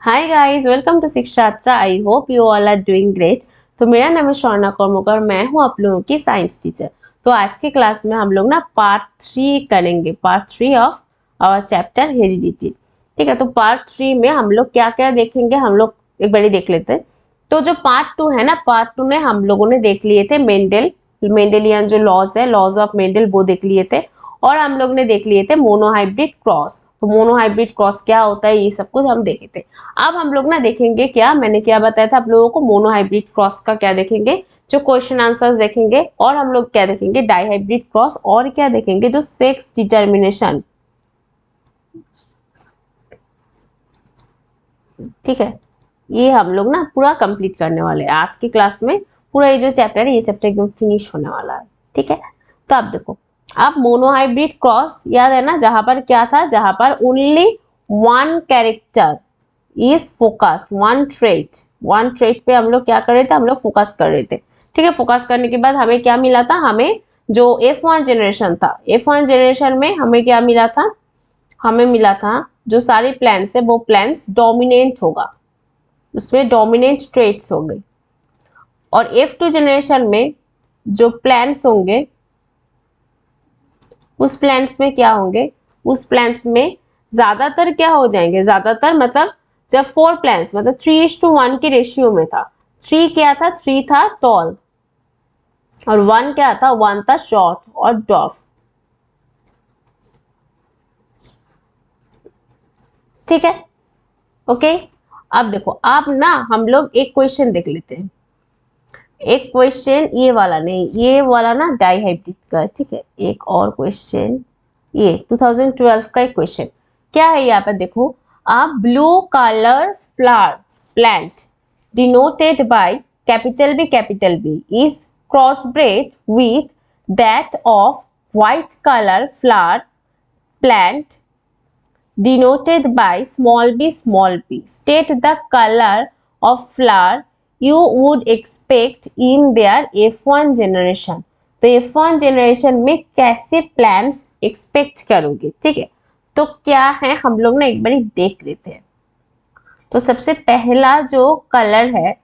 Hi guys, welcome to Shikshatra. I hope you all are doing great. तो मेरा नाम है स्वर्णा कर्मकर, मैं हूँ आप लोगों की साइंस टीचर। तो आज की क्लास में हम लोग ना पार्ट 3 करेंगे, part 3 of our chapter heredity. ठीक है, तो पार्ट 3 में हम लोग क्या क्या देखेंगे, हम लोग एक बार देख लेते हैं। तो जो पार्ट 2 है ना, पार्ट 2 में हम लोगों ने देख लिए थे मेंडेलियन जो लॉज है, लॉज ऑफ मेंडल, वो देख लिए थे। और हम लोग ने देख लिए थे मोनोहाइब्रिड क्रॉस। तो मोनोहाइब्रिड क्रॉस क्या होता है, ये सब कुछ हम देखे थे। अब हम लोग ना देखेंगे, क्या मैंने क्या बताया था आप लोगों को, मोनोहाइब्रिड क्रॉस का क्या देखेंगे, जो क्वेश्चन आंसर्स देखेंगे। और हम लोग क्या देखेंगे, डाइहाइब्रिड क्रॉस। और क्या देखेंगे, जो सेक्स डिटर्मिनेशन। ठीक है, ये हम लोग ना पूरा कंप्लीट करने वाले हैं आज की क्लास में। पूरा ये जो चैप्टर है, ये चैप्टर एकदम फिनिश होने वाला है। ठीक है, तो अब देखो, अब मोनोहाइब्रिड क्रॉस याद है ना, जहां पर क्या था, जहां पर only one character is focused, one trait पे हम लोग क्या कर रहे थे, हम लोग फोकस कर रहे थे। ठीक है, फोकस करने के बाद हमें क्या मिला था, हमें जो F1 जनरेशन था, F1 जनरेशन में हमें क्या मिला था, हमें मिला था जो सारे प्लांट्स है वो प्लांट्स डोमिनेंट होगा, उसमें डोमिनेंट ट्रेट्स होंगे। और F2 जनरेशन में जो प्लांट्स होंगे, उस प्लांट्स में क्या होंगे, उस प्लांट्स में ज्यादातर क्या हो जाएंगे, ज्यादातर मतलब जब 4 प्लांट्स मतलब 3:1 की रेशियो में था। 3 क्या था, 3 था टॉल, और 1 क्या था, 1 था शॉर्ट और डॉर्फ। ठीक है, ओके। अब देखो, अब ना हम लोग एक क्वेश्चन देख लेते हैं। एक क्वेश्चन ये वाला नहीं, ये वाला ना डाइहाइब्रिड का है। ठीक है, एक और क्वेश्चन, ये 2012 का एक क्वेश्चन क्या है, यहाँ पर देखो। Blue colour flower plant denoted by capital B is crossbred with that of white color flower plant denoted by small b small p. State the color of flower you would expect in their F1 generation. तो F1 generation में कैसे plants expect करोगे। ठीक है, तो क्या है, हम लोग ना एक बार देख लेते हैं। तो सबसे पहला जो कलर है,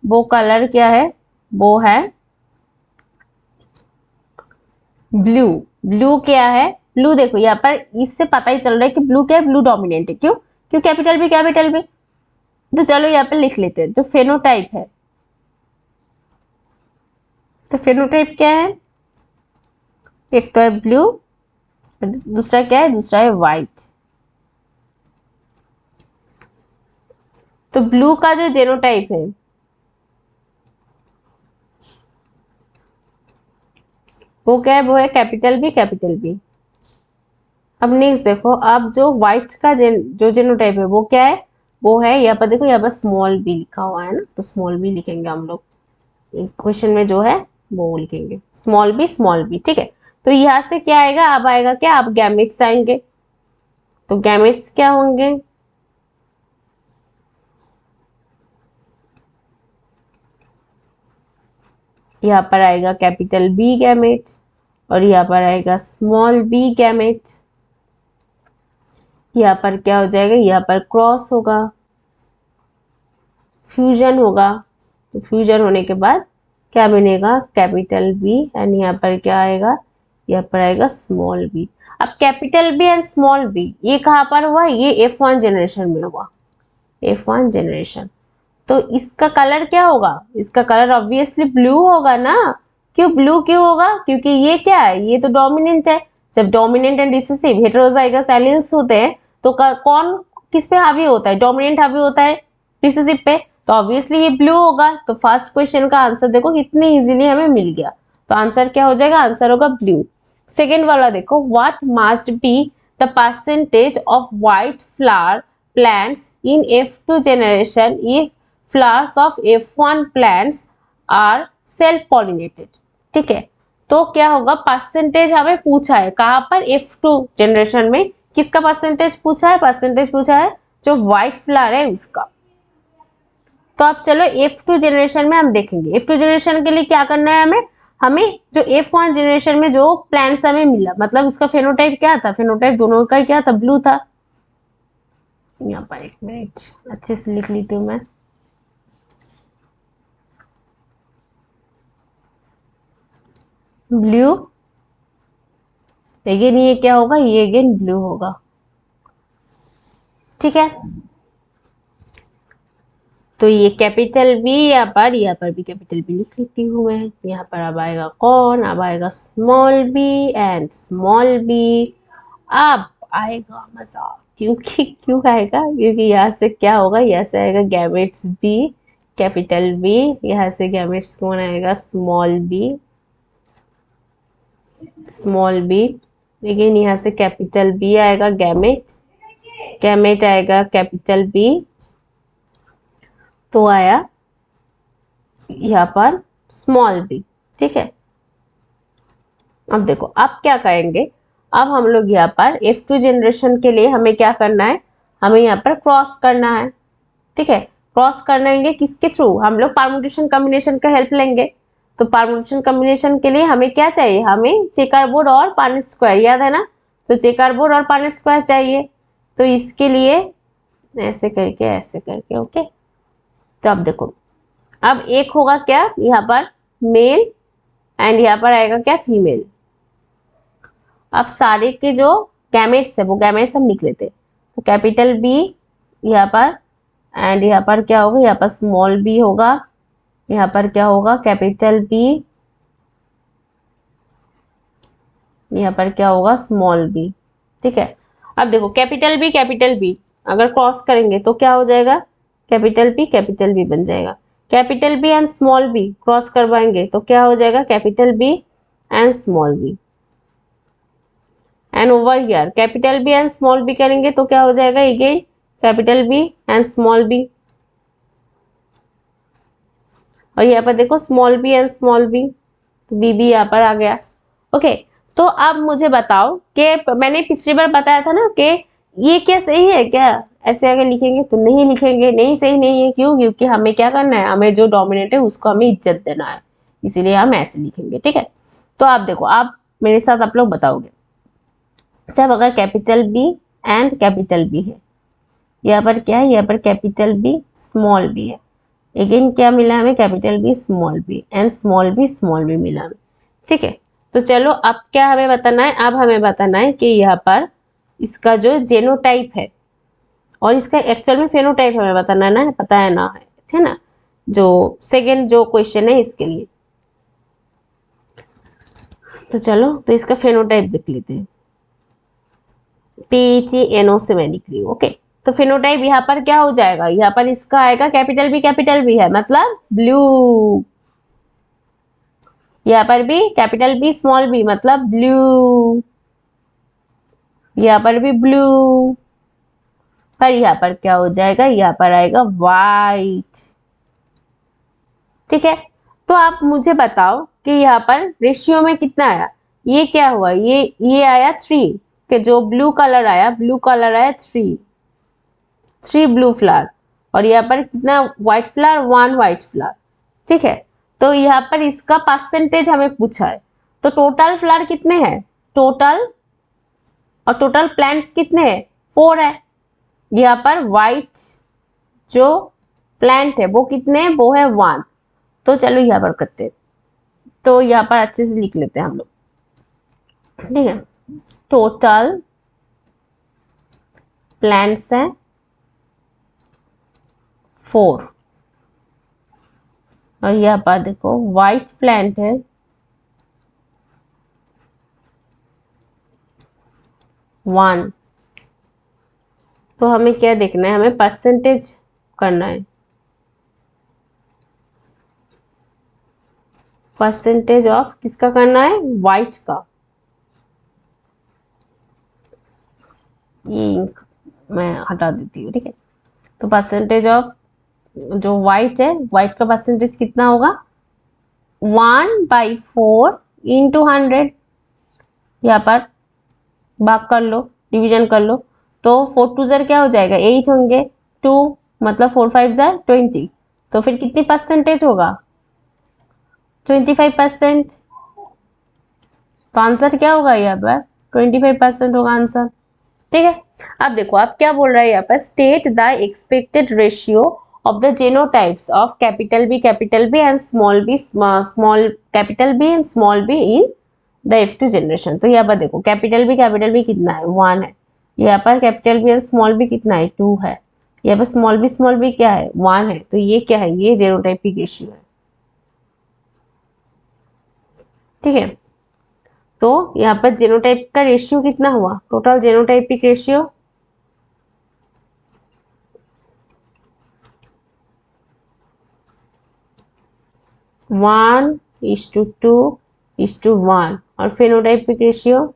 वो कलर क्या है, वो है ब्लू। ब्लू क्या है, ब्लू देखो यहाँ पर इससे पता ही चल रहा है कि ब्लू क्या है, ब्लू डोमिनेंट है। क्यों, क्यों कैपिटल बी। तो चलो यहाँ पर लिख लेते हैं जो फेनोटाइप है। तो फेनोटाइप क्या है, एक तो है ब्लू, दूसरा क्या है, दूसरा है व्हाइट। तो ब्लू का जो जेनोटाइप है, वो क्या है, वो है कैपिटल बी। अब नेक्स्ट देखो, अब जो व्हाइट का जो जेनोटाइप है वो क्या है, वो है यहाँ पर देखो, यहाँ पर स्मॉल बी लिखा हुआ है ना, तो स्मॉल बी लिखेंगे हम लोग। क्वेश्चन में जो है वो लिखेंगे स्मॉल बी। ठीक है, तो यहाँ से क्या आएगा, अब आएगा क्या, अब गैमेट्स आएंगे। तो गैमेट्स क्या होंगे, यहाँ पर आएगा कैपिटल बी गैमेट, और यहाँ पर आएगा स्मॉल बी गैमेट। यहाँ पर क्या हो जाएगा, यहाँ पर क्रॉस होगा, फ्यूजन होगा। तो फ्यूजन होने के बाद क्या बनेगा, कैपिटल बी, एंड यहाँ पर क्या आएगा, यहाँ पर आएगा स्मॉल बी। अब capital B and small B ये कहाँ पर हुआ, ये F1 जनरेशन में हुआ, F1 जनरेशन। तो इसका कलर क्या होगा, इसका कलर ऑब्वियसली ब्लू होगा ना। क्यों ब्लू क्यों होगा, क्योंकि ये क्या है, ये तो डोमिनेंट है। जब dominant and recessive heterozygous alleles होते हैं तो कौन किस पे हावी होता है, डोमिनेंट हावी होता है रिसेसिव पे, तो ऑब्वियसली ये ब्लू होगा। तो फर्स्ट क्वेश्चन का आंसर देखो कितने इजीली हमें मिल गया। तो आंसर क्या हो जाएगा, आंसर होगा ब्लू। सेकेंड वाला देखो, what must be the percentage of white flower plants in F2 generation if flowers of F1 plants are self pollinated। ठीक है, तो क्या होगा, परसेंटेज हमें पूछा है कहां पर, F2 जनरेशन में किसका परसेंटेज पूछा है, परसेंटेज पूछा है जो व्हाइट फ्लावर है उसका। तो अब चलो F2 जनरेशन में हम देखेंगे। F2 जनरेशन के लिए क्या करना है हमें, हमें जो F1 जनरेशन में जो प्लांट्स हमें मिला, मतलब उसका फेनोटाइप क्या था, फेनोटाइप दोनों का क्या था, ब्लू था। यहाँ पर 1 मिनट अच्छे से लिख लेती हूँ मैं। ब्लू, अगेन ये क्या होगा, ये अगेन ब्लू होगा, ठीक है। तो ये कैपिटल बी, यहाँ पर भी कैपिटल बी लिख लेती हूँ मैं। यहाँ पर अब आएगा कौन, अब आएगा small B and small B. अब आएगा मजा, क्योंकि क्यों आएगा, क्योंकि यहाँ से क्या होगा, यहाँ से आएगा गैमेट्स बी, कैपिटल बी, यहाँ से गैमेट्स कौन आएगा, स्मॉल बी, स्मॉल बी। लेकिन यहाँ से कैपिटल बी आएगा गैमेट, गैमेट आएगा कैपिटल बी। तो आया यहाँ पर स्मॉल बी, ठीक है। अब देखो अब क्या करेंगे, अब हम लोग यहाँ पर F2 जनरेशन के लिए हमें क्या करना है, हमें यहाँ पर क्रॉस करना है, ठीक है। क्रॉस करेंगे किसके थ्रू, हम लोग परम्यूटेशन कॉम्बिनेशन का हेल्प लेंगे। तो परम्यूटेशन कॉम्बिनेशन के लिए हमें क्या चाहिए, हमें चेकर बोर्ड और पानेट स्क्वायर, याद है ना। तो चेकर बोर्ड और पानेट स्क्वायर चाहिए, तो इसके लिए ऐसे करके ऐसे करके, ओके। तो अब देखो, अब एक होगा क्या यहाँ पर मेल एंड यहाँ पर आएगा क्या फीमेल। अब सारे के जो गैमेट्स है वो गैमेट्स हम लिख लेते हैं। तो कैपिटल बी यहाँ पर एंड यहाँ पर क्या होगा, यहाँ पर स्मॉल बी होगा, यहाँ पर क्या होगा कैपिटल बी, यहाँ पर क्या होगा स्मॉल बी, ठीक है। अब देखो कैपिटल बी अगर क्रॉस करेंगे तो क्या हो जाएगा, कैपिटल बी बन जाएगा। Capital B and small B cross करवाएंगे तो क्या हो जाएगा, capital B and small B. And over here capital B and small B करेंगे तो क्या हो जाएगा, again capital B and small B. और यहाँ पर देखो small B and small B, तो बी भी यहाँ पर आ गया, ओके। तो अब मुझे बताओ कि मैंने पिछली बार बताया था ना कि ये क्या सही है क्या, ऐसे अगर लिखेंगे तो नहीं लिखेंगे, नहीं सही नहीं है, क्यों, क्योंकि हमें क्या करना है, हमें जो डोमिनेट है उसको हमें इज्जत देना है, इसीलिए हम ऐसे लिखेंगे, ठीक है। तो आप देखो, आप मेरे साथ आप लोग बताओगे, जब अगर capital B and capital B है, यहाँ पर क्या है, यहाँ पर कैपिटल बी स्मॉल बी है, अगेन क्या मिला हमें, capital B small B and small B मिला हमें, ठीक है। तो चलो अब क्या हमें बताना है, अब हमें बताना है कि यहाँ पर इसका जो जेनोटाइप है और इसका एक्चुअल में फेनोटाइप हमें बताना है ना, पता है ना, जो सेकेंड जो क्वेश्चन है इसके लिए। तो चलो तो इसका फेनोटाइप देख लेते हैं, PHENO से मैं लिख रही हूँ, ओके। तो फिनोटाइप यहाँ पर क्या हो जाएगा, यहाँ पर इसका आएगा कैपिटल बी है मतलब ब्लू, यहाँ पर भी कैपिटल बी स्मॉल बी मतलब ब्लू, यहाँ पर भी ब्लू, पर यहाँ पर क्या हो जाएगा, यहाँ पर आएगा वाइट, ठीक है। तो आप मुझे बताओ कि यहाँ पर रेशियो में कितना आया, ये क्या हुआ, ये आया 3, कि जो ब्लू कलर आया 3 ब्लू फ्लावर, और यहाँ पर कितना व्हाइट फ्लावर, 1 व्हाइट फ्लावर, ठीक है। तो यहाँ पर इसका परसेंटेज हमें पूछा है, तो टोटल फ्लावर कितने हैं, टोटल और टोटल प्लांट्स कितने हैं, 4 है। यहाँ पर व्हाइट जो प्लांट है वो कितने हैं, वो है 1। तो चलो यहाँ पर करते हैं, तो यहाँ पर अच्छे से लिख लेते हैं हम लोग, ठीक है। टोटल प्लांट्स हैं 4, और यहाँ पर देखो व्हाइट प्लांट है 1। तो हमें क्या देखना है, हमें परसेंटेज करना है, परसेंटेज ऑफ किसका करना है, व्हाइट का। ये इंक मैं हटा देती हूँ, ठीक है। तो परसेंटेज ऑफ जो व्हाइट है, व्हाइट का परसेंटेज कितना होगा, 1/4 इंटू 100, यहाँ पर भाग कर लो, डिवीजन कर लो, तो 4 2 ज़र क्या हो जाएगा, 8 होंगे, 2 मतलब 4 5 ज़र 20, तो फिर कितनी परसेंटेज होगा, 25%। तो आंसर क्या होगा यहाँ पर 25% होगा आंसर, ठीक है। अब देखो आप क्या बोल रहा है यहाँ पर, state the expected ratio of the genotypes of capital B and small capital B and small B in the F2 generation. तो यहाँ पर देखो कैपिटल बी कितना है 1 है, यहाँ पर कैपिटल बी और स्मॉल बी कितना है 2 है, यहाँ पर स्मॉल बी क्या है 1 है। तो ये क्या है, ये जेनोटाइपिक रेशियो है। ठीक है, तो यहाँ पर जेनोटाइप का रेशियो कितना हुआ, टोटल जेनोटाइपिक रेशियो 1:2:1 और फेनोटाइपिक रेशियो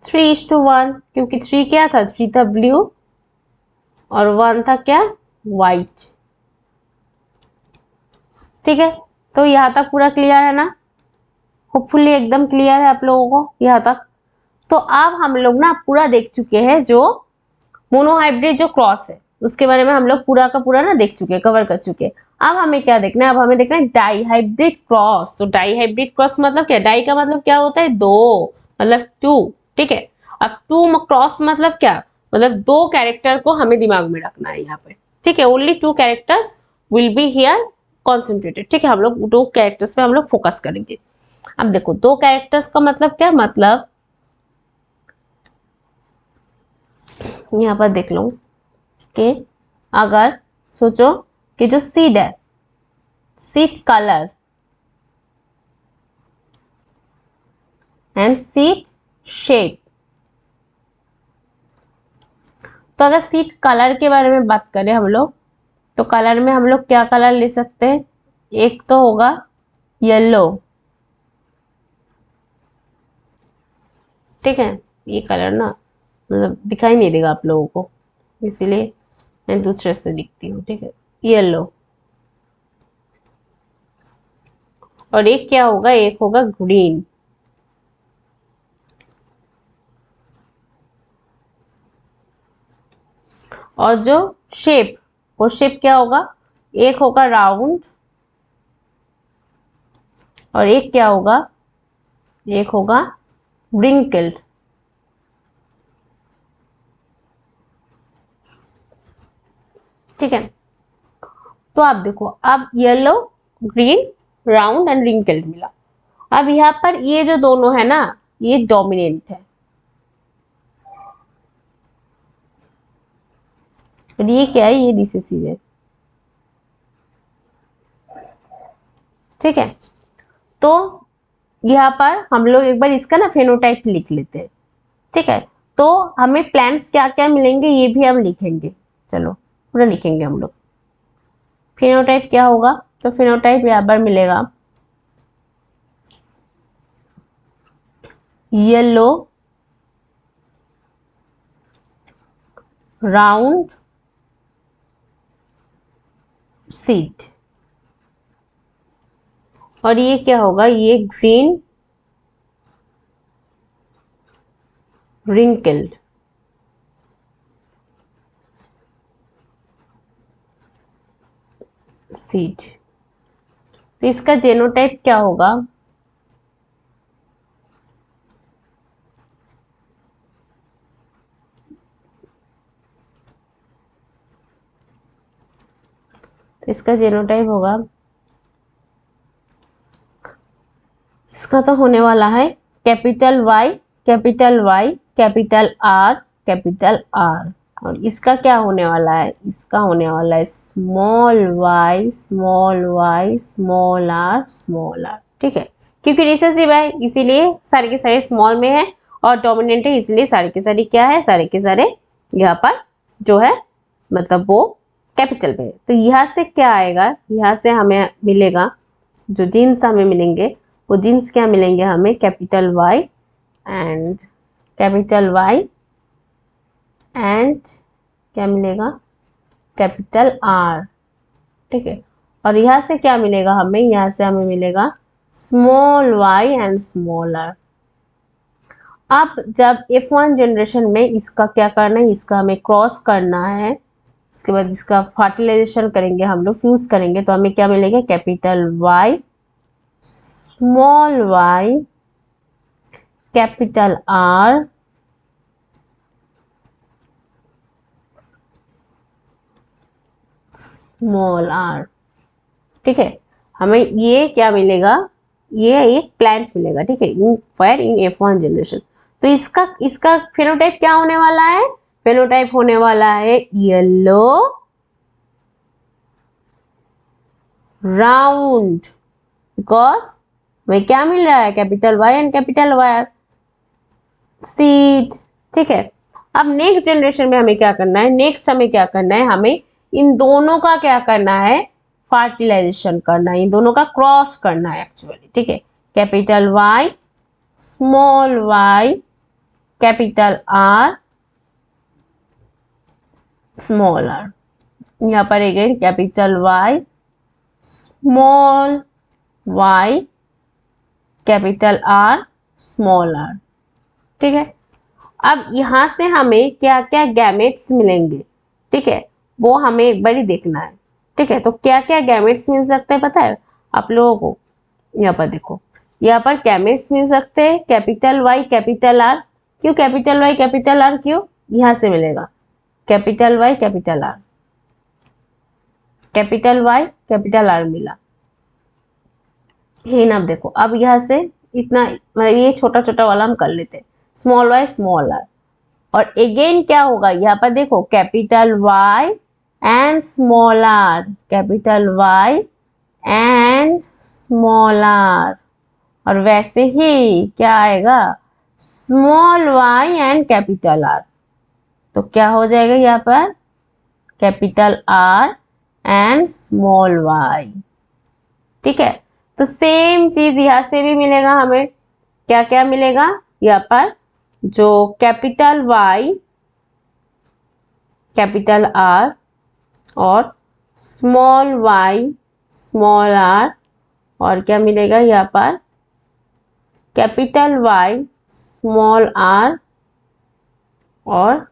3:1, क्योंकि 3 क्या था, 3 था ब्लू और 1 था क्या, व्हाइट। ठीक है, तो यहाँ तक पूरा क्लियर है ना, होपफुली एकदम क्लियर है आप लोगों को यहाँ तक। तो अब हम लोग ना पूरा देख चुके हैं जो मोनोहाइब्रिड जो क्रॉस है उसके बारे में हम लोग पूरा का पूरा ना देख चुके हैं, कवर कर चुके हैं। अब हमें क्या देखना है, अब हमें देखना है डाईहाइब्रिड क्रॉस। तो डाईहाइब्रिड क्रॉस मतलब क्या, डाई का मतलब क्या होता है, दो, मतलब 2। ठीक है, अब 2 क्रॉस मतलब क्या, मतलब 2 कैरेक्टर को हमें दिमाग में रखना है यहाँ पे। ठीक है, only 2 characters will be here concentrated. ठीक है, हम लोग 2 कैरेक्टर्स पे हम लोग फोकस करेंगे। अब देखो 2 कैरेक्टर्स का मतलब क्या, मतलब यहाँ पर देख लो कि अगर सोचो कि जो सीड है, seed colour and seed shape. तो अगर सीड कलर के बारे में बात करें हम लोग, तो कलर में हम लोग क्या कलर ले सकते हैं, एक तो होगा येलो। ठीक है, ये कलर ना मतलब दिखाई नहीं देगा आप लोगों को, इसीलिए मैं दूसरे से लिखती हूँ। ठीक है, येलो। और एक क्या होगा, एक होगा ग्रीन। और जो शेप, वो शेप क्या होगा, एक होगा राउंड और एक क्या होगा, एक होगा wrinkled। ठीक है, तो आप देखो अब yellow, green, round and wrinkled मिला। अब यहाँ पर ये जो दोनों है ना, ये डोमिनेंट है और ये क्या है, ये रिसेसिव है। ठीक है, तो यहाँ पर हम लोग एक बार इसका ना फेनोटाइप लिख लेते हैं। ठीक है, तो हमें प्लांट्स क्या क्या मिलेंगे ये भी हम लिखेंगे। चलो पूरा लिखेंगे हम लोग। फिनोटाइप क्या होगा, तो फिनोटाइप यहाँ पर मिलेगा येलो, राउंड सीड। और ये क्या होगा, ये ग्रीन, wrinkled। सीड। तो इसका जेनोटाइप क्या होगा, तो इसका जेनोटाइप होगा, इसका तो होने वाला है capital Y, capital Y, capital R, capital R. और इसका क्या होने वाला है, इसका होने वाला है small Y, small Y, small R, small R. ठीक है, क्योंकि रिसेसिव है इसीलिए सारे के सारे स्मॉल में है और डोमिनेंट है इसलिए सारे के सारे क्या है, सारे के सारे यहाँ पर जो है मतलब वो कैपिटल में है। तो यहाँ से क्या आएगा, यहाँ से हमें मिलेगा जो जीन्स हमें मिलेंगे, वो जीन्स क्या मिलेंगे हमें, capital Y and capital Y and क्या मिलेगा, कैपिटल आर। ठीक है, और यहाँ से क्या मिलेगा हमें, यहाँ से हमें मिलेगा small Y and small R. अब जब F1 जनरेशन में इसका क्या करना है, इसका हमें क्रॉस करना है, उसके बाद इसका फर्टिलाइजेशन करेंगे हम लोग, फ्यूज करेंगे, तो हमें क्या मिलेगा, capital Y small y, capital R, small r। ठीक है, हमें ये क्या मिलेगा, ये एक प्लांट मिलेगा। ठीक है, in fire in F1 generation. तो इसका इसका फेनोटाइप क्या होने वाला है, फेनोटाइप होने वाला है येलो राउंड, बिकॉज हमें क्या मिल रहा है, capital Y and capital Y seed. ठीक है, अब नेक्स्ट जनरेशन में हमें क्या करना है, नेक्स्ट हमें क्या करना है, हमें इन दोनों का क्या करना है, फर्टिलाइजेशन करना है, इन दोनों का क्रॉस करना है एक्चुअली। ठीक है, capital Y, small y, capital R, small r। यहाँ पर again capital Y, small y, capital R, small r। ठीक है, अब यहाँ से हमें क्या क्या गैमेट्स मिलेंगे, ठीक है, वो हमें एक बारी देखना है। ठीक है, तो क्या क्या गैमेट्स मिल सकते हैं पता है आप लोगों को, यहाँ पर देखो, यहाँ पर गैमेट्स मिल सकते हैं कैपिटल Y कैपिटल R। क्यों कैपिटल Y कैपिटल R, क्यों, यहाँ से मिलेगा capital Y capital R, capital Y capital R मिला। ये ना, अब देखो, अब यहाँ से इतना, ये छोटा छोटा वाला हम कर लेते हैं, स्मॉल y स्मॉल r। और अगेन क्या होगा, यहाँ पर देखो capital Y and small r, capital Y and small r। और वैसे ही क्या आएगा, small y and capital R। तो क्या हो जाएगा यहाँ पर, capital R and small y। ठीक है, तो सेम चीज यहाँ से भी मिलेगा हमें, क्या क्या मिलेगा यहाँ पर, जो कैपिटल Y कैपिटल R और स्मॉल y स्मॉल r, और क्या मिलेगा यहाँ पर, कैपिटल Y स्मॉल r, और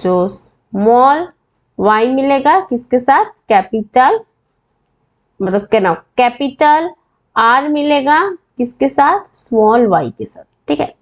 जो स्मॉल y मिलेगा किसके साथ, कैपिटल, मतलब क्या ना, कैपिटल R मिलेगा किसके साथ, स्मॉल y के साथ। ठीक है,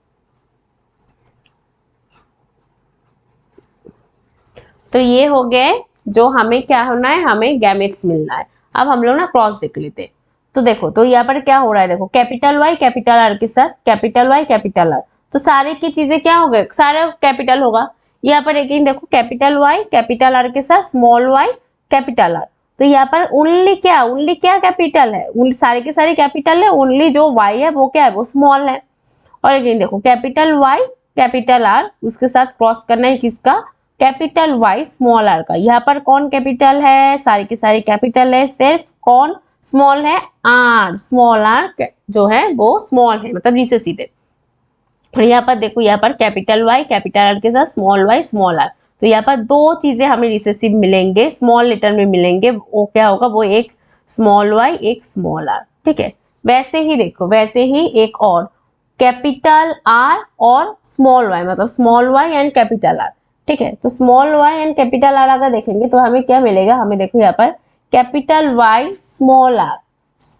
तो ये हो गए जो हमें क्या होना है, हमें गैमेट्स मिलना है। अब हम लोग ना क्रॉस देख लेते हैं। तो देखो, तो यहाँ पर क्या हो रहा है, देखो कैपिटल Y कैपिटल R के साथ कैपिटल Y कैपिटल R, तो सारे की चीजें क्या हो गए, सारा कैपिटल होगा। यहाँ पर अगेन देखो कैपिटल Y कैपिटल R के साथ स्मॉल y कैपिटल R, तो यहाँ पर ओनली क्या कैपिटल है, सारे के सारे कैपिटल है, ओनली जो y है वो क्या है, वो स्मॉल है। और अगेन देखो कैपिटल Y कैपिटल R, उसके साथ क्रॉस करना है किसका, कैपिटल Y स्मॉल r का। यहाँ पर कौन कैपिटल है, सारे के सारे कैपिटल है, सिर्फ कौन स्मॉल है, R, स्मॉल r जो है वो स्मॉल है, मतलब रिसेसिव है। और यहाँ पर देखो, यहाँ पर कैपिटल Y कैपिटल R के साथ स्मॉल y स्मॉल r, तो यहाँ पर दो चीजें हमें रिसेसिव मिलेंगे, स्मॉल लेटर में मिलेंगे, वो क्या होगा, वो एक स्मॉल y एक स्मॉल r। ठीक है, वैसे ही देखो, वैसे ही एक और कैपिटल R और स्मॉल y, मतलब small y and capital R। ठीक है, तो small y and capital R अगर देखेंगे तो हमें क्या मिलेगा, हमें देखो यहाँ पर capital Y small r,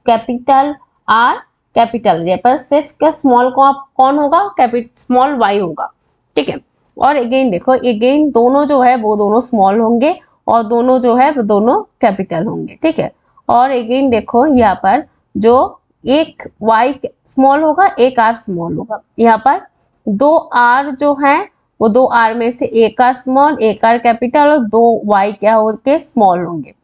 capital R capital, यहाँ पर सिर्फ क्या स्मॉल को कौन होगा, स्मॉल y होगा। ठीक है, और अगेन देखो, अगेन दोनों जो है वो दोनों स्मॉल होंगे, और दोनों जो है वो दोनों कैपिटल होंगे। ठीक है, और अगेन देखो यहाँ पर जो एक y स्मॉल होगा एक r स्मॉल होगा, यहाँ पर दो r जो है वो दो r में से एक r स्मॉल एक r कैपिटल और दो y क्या होंगे, स्मॉल होंगे।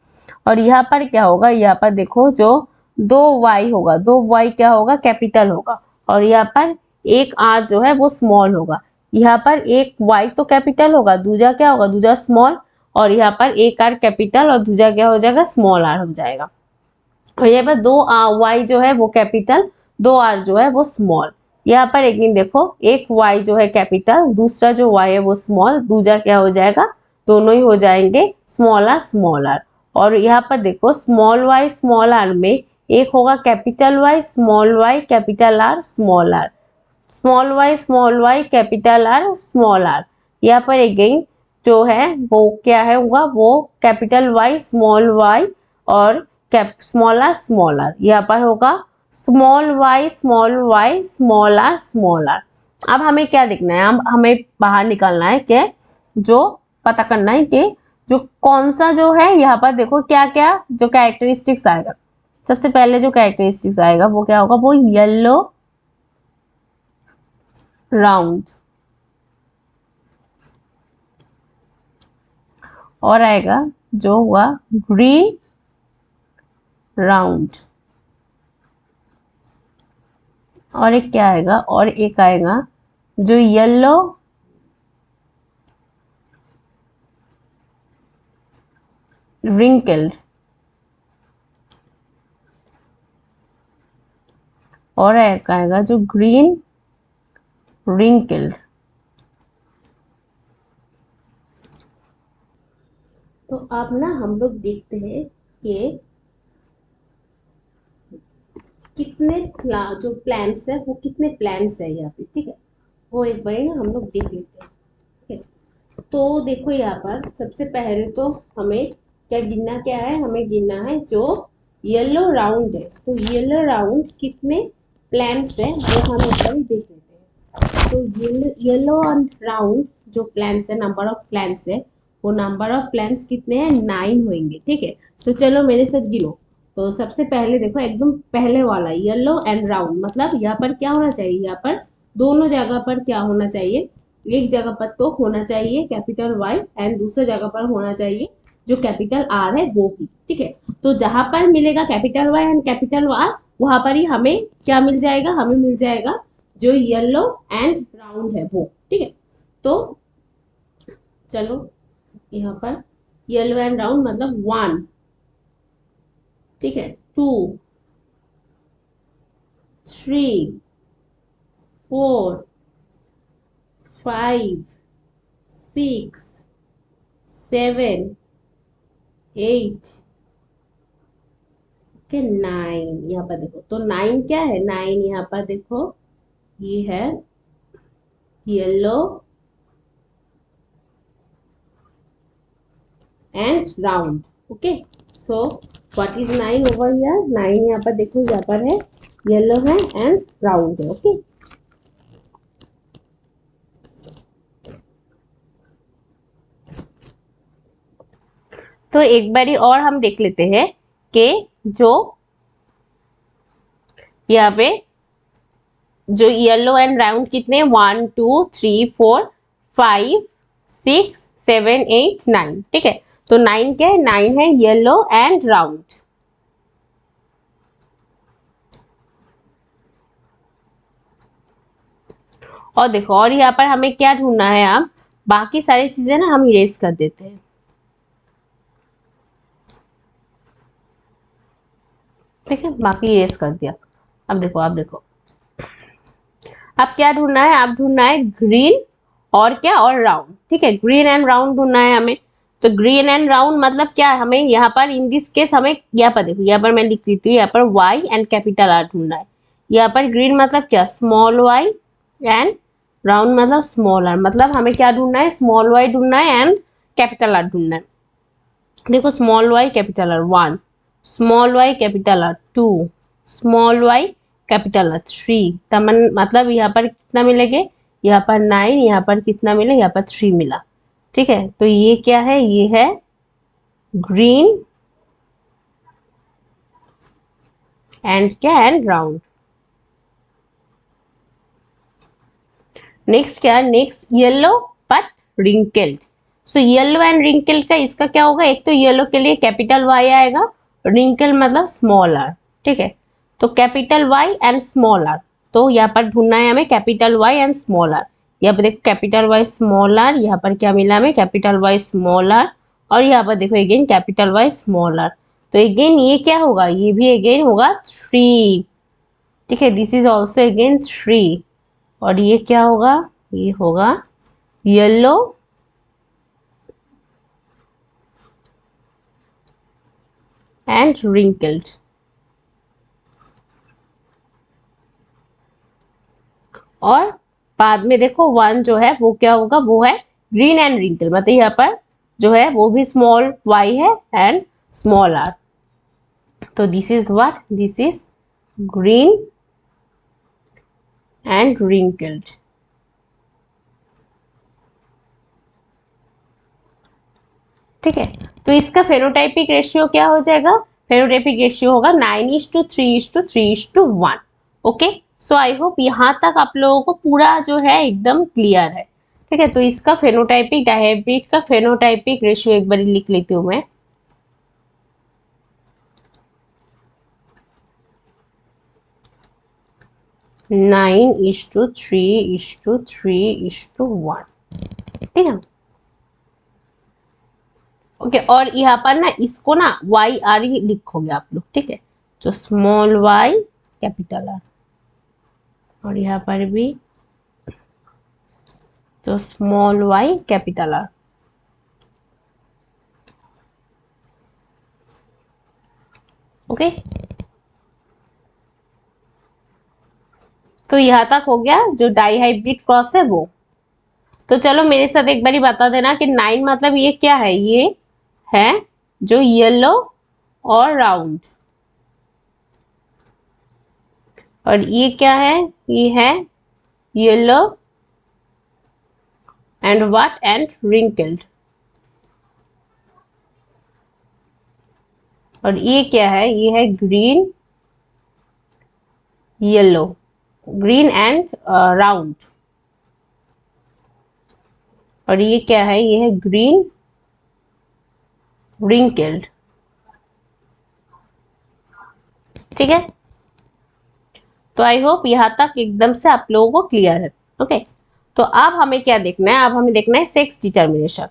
और यहाँ पर क्या होगा, यहाँ पर देखो जो दो y होगा, दो y क्या होगा, कैपिटल होगा, और यहाँ पर एक r जो है वो स्मॉल होगा। यहाँ पर एक y तो कैपिटल होगा, दूजा क्या होगा, दूजा स्मॉल, और यहाँ पर एक r कैपिटल और दूजा क्या हो जाएगा, स्मॉल r हो जाएगा। और यहाँ पर दो y जो है वो कैपिटल, दो r जो है वो स्मॉल। यहाँ पर एक दिन देखो, एक y जो है कैपिटल, दूसरा जो y है वो स्मॉल, दूजा क्या हो जाएगा, दोनों ही हो जाएंगे स्मॉल r। और यहाँ पर देखो स्मॉल y स्मॉल r में एक होगा capital Y small y capital R small r, small y capital R small r। यहाँ पर अगेन जो है वो क्या है होगा, वो कैपिटल Y स्मॉल y और कैप स्मॉल आर, यहाँ पर होगा स्मॉल वाई स्मॉल आर। अब हमें क्या देखना है, अब हमें बाहर निकालना है कि जो पता करना है कि जो कौन सा जो है, यहाँ पर देखो क्या क्या जो कैरेक्टरिस्टिक्स आएगा। सबसे पहले जो कैरेक्टरिस्टिक्स आएगा वो क्या होगा, वो येलो राउंड, और आएगा जो हुआ ग्रीन राउंड, और एक क्या आएगा, और एक आएगा जो येलो रिंकल्ड, और एक आएगा जो ग्रीन रिंकल्ड। तो अब ना हम लोग देखते हैं कि कितने जो प्लांट्स है वो कितने प्लांट्स है यहाँ पे, ठीक है, वो एक बार ना हम लोग देख लेते हैं, ठीक है। तो देखो यहाँ पर सबसे पहले तो हमें क्या गिनना, क्या है, हमें गिनना है जो येलो राउंड है, तो येलो राउंड कितने प्लांट्स है वो हम एक बार देख लेते हैं। तो येलो एंड राउंड जो प्लांट्स है, नंबर ऑफ प्लांट्स है, वो नंबर ऑफ प्लांट्स कितने हैं, 9 होंगे, ठीक है। तो चलो मेरे साथ गिनो। तो सबसे पहले देखो एकदम पहले वाला येलो एंड राउंड, मतलब यहाँ पर क्या होना चाहिए, यहाँ पर दोनों जगह पर क्या होना चाहिए, एक जगह पर तो होना चाहिए कैपिटल वाई एंड दूसरी जगह पर होना चाहिए जो कैपिटल आर है वो भी, ठीक है। तो जहां पर मिलेगा capital Y and capital R, वहां पर ही हमें क्या मिल जाएगा, हमें मिल जाएगा जो येलो एंड राउंड है वो, ठीक है। तो चलो यहाँ पर येलो एंड राउंड मतलब 1, ठीक है, 2, 3, 4, 5, 6, 7, 8, ओके, 9। यहाँ पर देखो तो 9 क्या है, 9 यहाँ पर देखो ये है yellow and round, okay. So what is 9 over here, 9 यहाँ पर देखो, यहाँ पर है येलो है एंड राउंड है, ओके। तो एक बारी और हम देख लेते हैं कि जो यहाँ पे जो येलो एंड राउंड कितने, 1 2 3 4 5 6 7 8 9, ठीक है। तो 9 क्या है, 9 है येलो एंड राउंड। और देखो, और यहाँ पर हमें क्या ढूंढना है, अब बाकी सारी चीजें ना हम इरेज कर देते हैं, ठीक है, बाकी इरेज कर दिया। अब देखो, अब देखो, अब क्या ढूंढना है, अब ढूंढना है ग्रीन और क्या, और राउंड, ठीक है, ग्रीन एंड राउंड ढूंढना है हमें। तो ग्रीन एंड राउंड मतलब क्या है, हमें यहाँ पर इन दिस केस हमें यहाँ पर देखो, यहाँ पर मैं लिख देती हूँ, यहाँ पर वाई एंड कैपिटल आर ढूंढना है। यहाँ पर ग्रीन मतलब क्या, स्मॉल वाई, एंड राउंड मतलब स्मॉल आर, मतलब हमें क्या ढूंढना है, स्मॉल वाई ढूंढना है एंड कैपिटल आर ढूंढना है। देखो small Y capital R 1, small Y capital R 2, small Y capital R 3, मतलब यहाँ पर कितना मिलेगा, यहाँ पर 9, यहाँ पर कितना मिला, यहाँ पर 3 मिला, ठीक है। तो ये क्या है, ये है ग्रीन एंड क्या, एंड राउंड। नेक्स्ट क्या, next yellow but wrinkled. So yellow and wrinkled का इसका क्या होगा, एक तो येलो के लिए कैपिटल वाई आएगा, रिंकल मतलब स्मॉल आर, ठीक है। तो capital Y and small R, तो यहाँ पर ढूंढना है हमें capital Y and small R. यहाँ पर देखो कैपिटल वाई स्मॉल आर, यहाँ पर क्या मिला हमें, कैपिटल वाई स्मॉल आर, और यहाँ पर देखो again capital Y small R. तो अगेन ये क्या होगा, ये भी अगेन होगा 3, ठीक है, दिस इज ऑल्सो अगेन 3। और ये क्या होगा, ये होगा येलो एंड रिंकल्ड। और बाद में देखो 1 जो है वो क्या होगा, वो है ग्रीन एंड रिंकल, मतलब यहाँ पर जो है वो भी स्मॉल वाई है एंड स्मॉल आर। तो this is what, this is green and wrinkled. ठीक है, तो इसका फेनोटाइपिक रेशियो क्या हो जाएगा, फेनोटाइपिक रेशियो होगा 9:3:3:3:1। ओके, सो आई होप यहाँ तक आप लोगों को पूरा जो है एकदम क्लियर है। ठीक है, तो इसका फेनोटाइपिक डायहाइब्रिड का फेनोटाइपिक रेशियो एक बार लिख लेती हूँ मैं। Nine is to three is to three is to one. ठीक है, ओके, और यहाँ पर ना इसको ना वाई आर ही लिखोगे आप लोग। ठीक है, तो स्मॉल वाई कैपिटल आर, और यहाँ पर भी तो small Y capital R. Okay, तो यहाँ तक हो गया जो डाइहाइब्रिड क्रॉस है वो। तो चलो मेरे साथ एक बारी बता देना कि 9 मतलब ये क्या है, ये है जो येलो और राउंड, और ये क्या है, ये है yellow and what and wrinkled, और ये क्या है, ये है green yellow, green and round, और ये क्या है, ये है ग्रीन रिंकल्ड। ठीक है, तो आई होप यहाँ तक एकदम से आप लोगों को क्लियर है। ओके, तो अब हमें क्या देखना है, अब हमें देखना है सेक्स डिटर्मिनेशन।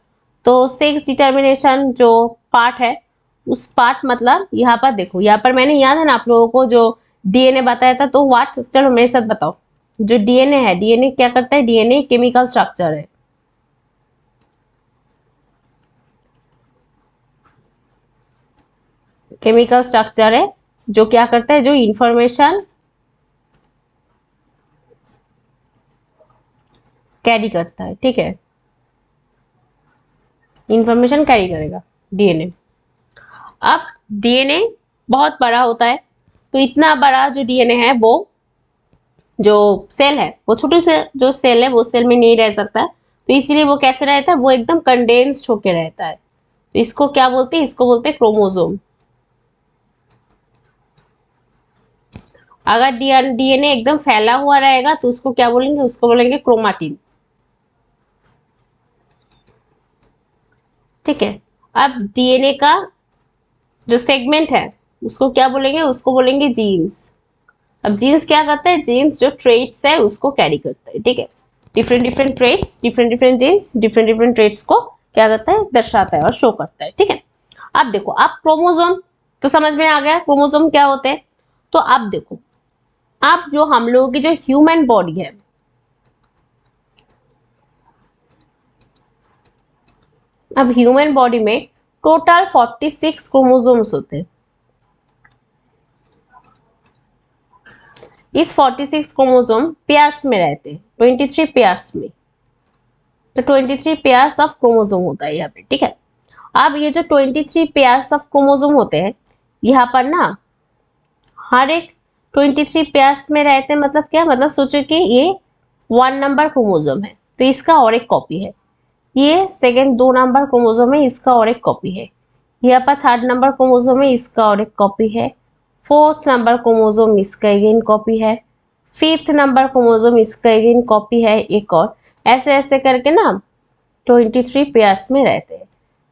तो सेक्स डिटर्मिनेशन जो पार्ट है, उस पार्ट मतलब यहाँ पर देखो, यहाँ पर मैंने याद है ना आप लोगों को जो डीएनए बताया था, तो व्हाट, चलो मेरे साथ बताओ, जो डीएनए है, डीएनए क्या करता है, डीएनए केमिकल स्ट्रक्चर है। केमिकल स्ट्रक्चर है जो क्या करता है, जो इंफॉर्मेशन कैरी करता है। ठीक है, इंफॉर्मेशन कैरी करेगा डीएनए। अब डीएनए बहुत बड़ा होता है, तो इतना बड़ा जो डीएनए है, वो जो सेल है, वो छोटे से जो सेल है वो सेल में नहीं रह सकता है, तो इसीलिए वो कैसे रहता है, वो एकदम कंडेंस्ड होके रहता है। तो इसको क्या बोलते हैं, इसको बोलते हैं क्रोमोसोम। अगर डीएनए एकदम फैला हुआ रहेगा तो उसको क्या बोलेंगे, उसको बोलेंगे क्रोमाटिन। ठीक है, अब डीएनए का जो सेगमेंट है उसको क्या बोलेंगे, उसको बोलेंगे जीन्स। अब जीन्स क्या करता है, जीन्स जो ट्रेट्स है उसको कैरी करता है। ठीक है, different different traits, different different genes different different traits को क्या करता है, दर्शाता है और शो करता है। ठीक है, अब देखो, अब क्रोमोसोम तो समझ में आ गया क्रोमोसोम क्या होते हैं। तो अब देखो, अब जो हम लोगों की जो ह्यूमन बॉडी है, अब ह्यूमन बॉडी में टोटल 46 क्रोमोसोम्स होते हैं। इस 46 क्रोमोसोम पेयर्स में रहते हैं, 23 पेयर्स में, तो 23 पेयर्स ऑफ क्रोमोसोम होता है यहाँ पे। ठीक है, अब ये जो 23 पेयर्स ऑफ क्रोमोसोम होते हैं, यहाँ पर ना हर एक 23 पेयर्स में रहते हैं, मतलब क्या, मतलब सोचो कि ये 1 नंबर क्रोमोसोम है तो इसका और एक कॉपी है, ये सेकेंड 2 नंबर क्रोमोसोम है, इसका और एक कॉपी है, यहाँ पर 3rd नंबर क्रोमोसोम है, इसका और एक कॉपी है, 4th नंबर क्रोमोसोम इसका अगेन कॉपी है, 5th नंबर क्रोमोसोम इसका अगेन कॉपी है एक और, ऐसे ऐसे करके ना 23 पेयर्स में रहते हैं।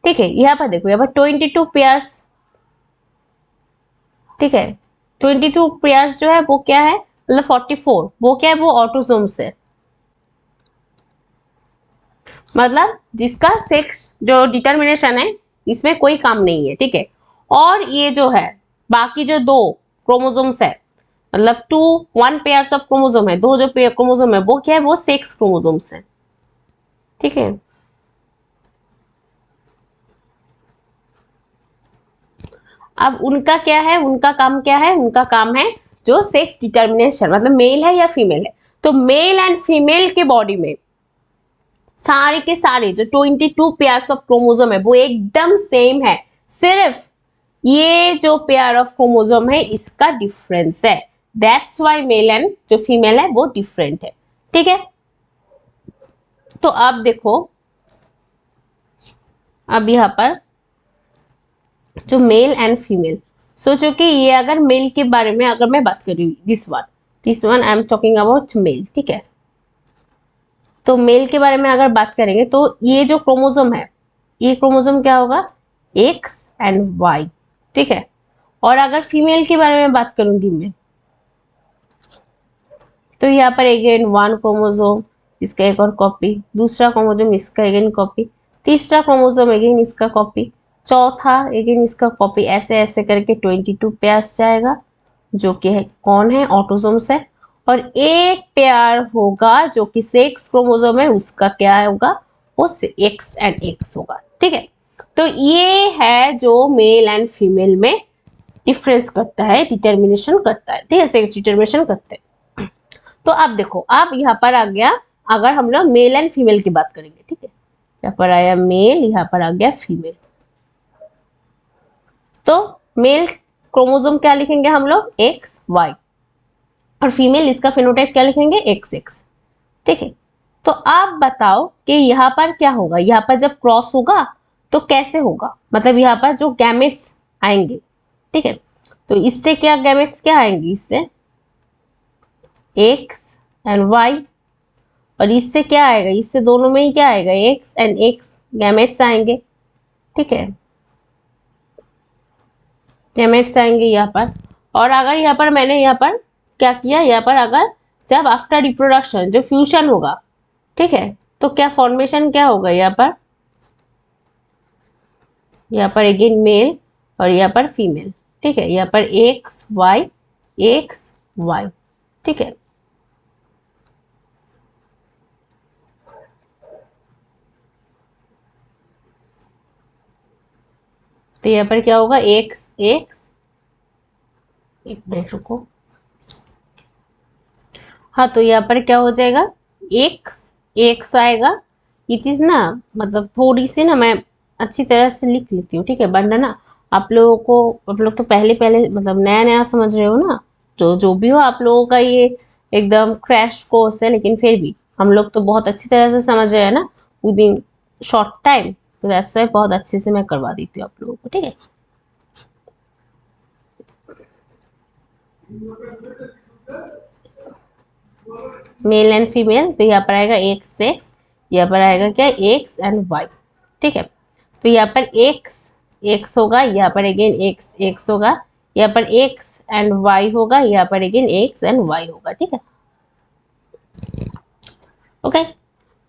ठीक है, यहाँ पर देखो, यहाँ पर 22 पेयर्स। ठीक है, 22 पेयर्स जो है वो क्या है, मतलब 44 वो क्या है, वो ऑटोसोम्स है, मतलब जिसका सेक्स जो डिटर्मिनेशन है इसमें कोई काम नहीं है। ठीक है, और ये जो है बाकी जो 2 क्रोमोसोम्स है, मतलब 1 पेयर्स ऑफ क्रोमोसोम है, 2 जो क्रोमोसोम है वो क्या है, वो सेक्स क्रोमोसोम्स है। ठीक है, अब उनका क्या है, उनका काम क्या है, उनका काम है जो सेक्स डिटर्मिनेशन, मतलब मेल है या फीमेल है। तो मेल एंड फीमेल के बॉडी में सारे के सारे जो 22 पेयर्स ऑफ क्रोमोसोम है वो एकदम सेम है, सिर्फ ये जो पेयर ऑफ क्रोमोसोम है इसका डिफरेंस है, दैट्स वाई मेल एंड जो फीमेल है वो डिफरेंट है, ठीक है। तो अब देखो, अब यहाँ पर जो मेल एंड फीमेल, सोचो कि ये अगर मेल के बारे में अगर मैं बात कर रही हूँ, this one I am talking about male, ठीक है। तो मेल के बारे में अगर बात करेंगे तो ये जो क्रोमोसोम है, ये क्रोमोसोम क्या होगा, एक्स एंड वाई, ठीक है। और अगर फीमेल के बारे में बात करूंगी मैं, तो यहाँ पर अगेन वन क्रोमोसोम, इसका एक और कॉपी, दूसरा क्रोमोसोम इसका अगेन कॉपी, तीसरा क्रोमोसोम अगेन इसका कॉपी, चौथा अगेन इसका कॉपी, ऐसे ऐसे करके 22 पेयर्स जाएगा, जो कि है कौन है, ऑटोसोम्स है। और एक पेयर होगा जो कि सेक्स क्रोमोसोम है, उसका क्या होगा, वो एक्स एंड एक्स होगा, ठीक है। तो ये है जो मेल एंड फीमेल में डिफरेंस करता है, डिटर्मिनेशन करता है, ठीक है, सेक्स डिटर्मिनेशन करते हैं। तो अब देखो, अब यहाँ पर आ गया, अगर हम लोग मेल एंड फीमेल की बात करेंगे, ठीक है, यहाँ पर आया मेल, यहाँ पर आ गया फीमेल। तो मेल क्रोमोसोम क्या लिखेंगे हम लोग, एक्स वाई, और फीमेल इसका फिनोटाइप क्या लिखेंगे, एक्स एक्स, ठीक है। तो आप बताओ कि यहाँ पर क्या होगा, यहाँ पर जब क्रॉस होगा तो कैसे होगा, मतलब यहाँ पर जो गैमेट्स आएंगे, ठीक है, तो इससे क्या गैमेट्स क्या आएंगे, इससे एक्स एंड वाई, और इससे क्या आएगा, इससे दोनों में ही क्या आएगा, एक्स एंड एक्स गैमेट्स आएंगे, ठीक है, गैमेट्स आएंगे यहाँ पर। और अगर यहाँ पर मैंने यहाँ पर क्या किया, यहाँ पर अगर जब आफ्टर रिप्रोडक्शन जो फ्यूजन होगा, ठीक है, तो क्या फॉर्मेशन क्या होगा, यहाँ पर अगेन मेल और यहाँ पर फीमेल, ठीक है, यहाँ पर एक्स वाई, ठीक है। तो यहाँ पर क्या होगा, एक्स एक्स, एक मिनट रुको, हाँ, तो यहाँ पर क्या हो जाएगा, एक्स एक्स आएगा। ये चीज ना, मतलब थोड़ी सी ना मैं अच्छी तरह से लिख लेती हूँ, ठीक है, वरना ना आप लोगों को, आप लोग तो पहले पहले मतलब नया नया समझ रहे हो ना, जो जो भी हो आप लोगों का ये एकदम क्रैश कोर्स है, लेकिन फिर भी हम लोग तो बहुत अच्छी तरह से समझ रहे हैं ना विद इन शॉर्ट टाइम, तो दैट्स वाई बहुत अच्छे से मैं करवा देती हूँ आप लोगों को, ठीक है। मेल एंड फीमेल, तो यहाँ पर आएगा एक्स एक्स, यहाँ पर आएगा क्या, एक्स एंड वाई, ठीक है। तो यहाँ पर एक्स एक्स होगा, यहाँ पर अगेन एक्स एक्स होगा, यहाँ पर एक्स एंड वाई होगा, यहाँ पर अगेन एक्स एंड वाई होगा, ठीक है, ओके।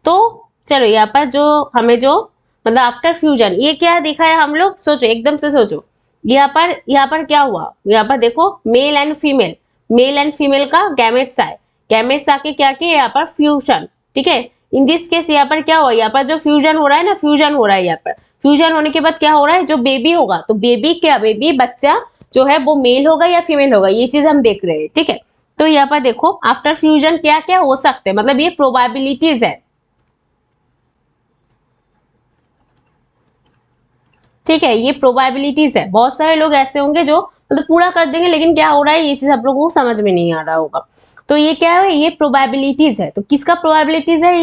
तो चलो यहाँ पर जो हमें जो मतलब आफ्टर फ्यूजन ये क्या देखा है हम लोग, सोचो एकदम से सोचो, यहाँ पर क्या हुआ, यहाँ पर देखो मेल एंड फीमेल का गैमेट्स आए, गैमेट्स आके क्या किए, यहाँ पर फ्यूजन, ठीक है। इन दिस केस यहाँ पर क्या हुआ, यहाँ पर जो फ्यूजन हो रहा है ना, फ्यूजन हो रहा है, यहाँ पर फ्यूजन होने के बाद क्या हो रहा है, जो बेबी होगा, तो बेबी बच्चा जो है वो मेल होगा या फीमेल होगा, ये चीज हम देख रहे हैं, ठीक है। तो यहाँ पर देखो आफ्टर फ्यूजन क्या क्या हो सकते हैं, मतलब ये प्रोबेबिलिटीज है, ठीक है, ये प्रोबेबिलिटीज है। बहुत सारे लोग ऐसे होंगे जो मतलब पूरा कर देंगे, लेकिन क्या हो रहा है ये चीज आप लोगों को समझ में नहीं आ रहा होगा। तो ये क्या है, ये प्रोबेबिलिटीज है। तो किसका प्रोबेबिलिटीज है,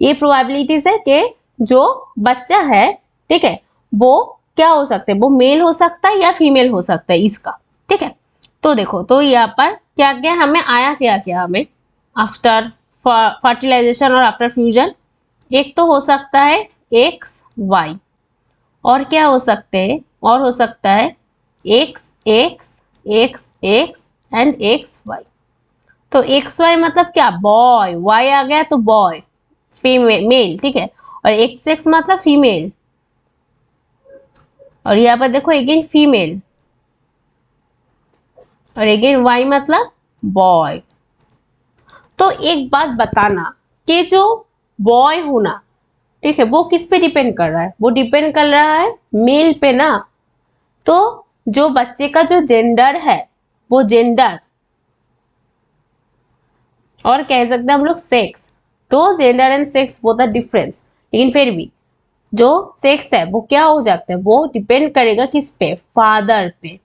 ये प्रोबेबिलिटीज है कि जो बच्चा है, ठीक है, वो क्या हो सकता है, वो मेल हो सकता है या फीमेल हो सकता है इसका, ठीक है। तो देखो, तो यहाँ पर क्या क्या हमें आया, क्या क्या हमें आफ्टर फर्टिलाइजेशन और आफ्टर फ्यूजन, एक तो हो सकता है एक्स वाई, और क्या हो सकते हैं, और हो सकता है X X X X and X Y. तो एक्स वाई मतलब क्या, बॉय, वाई आ गया तो बॉय, फीमेल मेल, ठीक है, और एक्स एक्स मतलब फीमेल, और यहाँ पर देखो अगेन फीमेल, और अगेन वाई मतलब बॉय। तो एक बात बताना कि जो बॉय होना, ठीक है, वो किस पे डिपेंड कर रहा है, वो डिपेंड कर रहा है मेल पे ना। तो जो बच्चे का जो जेंडर है, वो जेंडर, और कह सकते हैं हम लोग सेक्स, तो gender and sex both are difference, लेकिन फिर भी जो सेक्स है वो क्या हो जाता है, वो डिपेंड करेगा किस पे, फादर पे।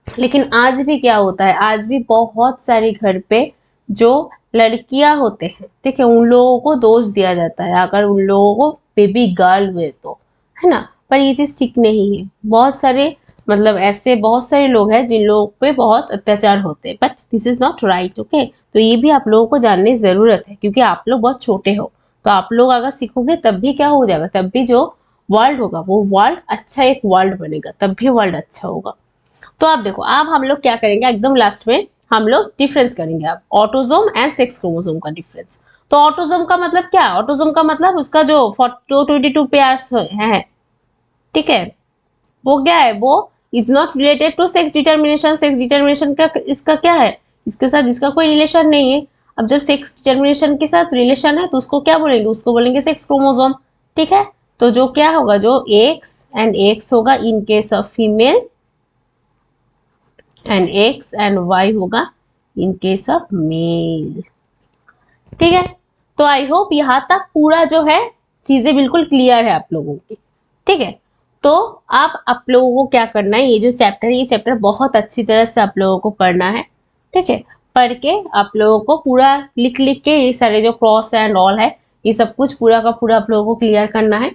लेकिन आज भी क्या होता है, आज भी बहुत सारे घर पे जो लड़कियां होते हैं, ठीक है, उन लोगों को दोष दिया जाता है अगर उन लोगों को बेबी गर्ल हुए तो, है ना। पर ये चीज ठीक नहीं है। बहुत सारे मतलब ऐसे बहुत सारे लोग हैं जिन लोगों पे बहुत अत्याचार होते हैं, but this is not right, okay. तो ये भी आप लोगों को जानने की जरूरत है, क्योंकि आप लोग बहुत छोटे हो। तो आप लोग अगर सीखोगे तब भी क्या हो जाएगा, तब भी जो वर्ल्ड होगा वो वर्ल्ड अच्छा एक वर्ल्ड बनेगा, तब भी वर्ल्ड अच्छा होगा। तो आप देखो, अब हम लोग क्या करेंगे, एकदम लास्ट में हम लोग डिफरेंस करेंगे अब ऑटोजोम एंड सेक्स क्रोमोसोम का डिफरेंस। तो ऑटोजोम का मतलब क्या, ऑटोजोम का मतलब उसका जो 422 पेयर्स है, ठीक है, वो क्या है, वो is not related to sex determination. Sex determination का इसका क्या है, इसके साथ इसका कोई रिलेशन नहीं है। अब जब सेक्स डिटर्मिनेशन के साथ रिलेशन है तो उसको क्या बोलेंगे, उसको बोलेंगे सेक्स क्रोमोसोम, ठीक है। तो जो क्या होगा, जो एक्स एंड एक्स होगा in case of female, and X and Y होगा इन केस ऑफ मेल, ठीक है। तो आई होप यहां तक पूरा जो है चीजें बिल्कुल क्लियर है आप लोगों की, ठीक है। तो आप लोगों को क्या करना है, ये जो चैप्टर है, ये चैप्टर बहुत अच्छी तरह से आप लोगों को पढ़ना है, ठीक है। पढ़ के आप लोगों को पूरा लिख लिख के ये सारे जो क्रॉस एंड ऑल है, ये सब कुछ पूरा का पूरा आप लोगों को क्लियर करना है,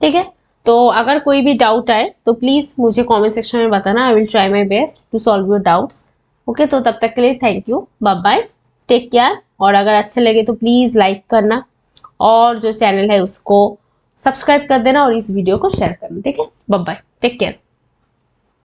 ठीक है। तो अगर कोई भी डाउट आए तो प्लीज मुझे कमेंट सेक्शन में बताना, I will try my best to solve your doubts, okay. तो तब तक के लिए thank you, bye bye, take care. और अगर अच्छे लगे तो प्लीज लाइक करना, और जो चैनल है उसको सब्सक्राइब कर देना, और इस वीडियो को शेयर करना, ठीक है। Bye bye, take care.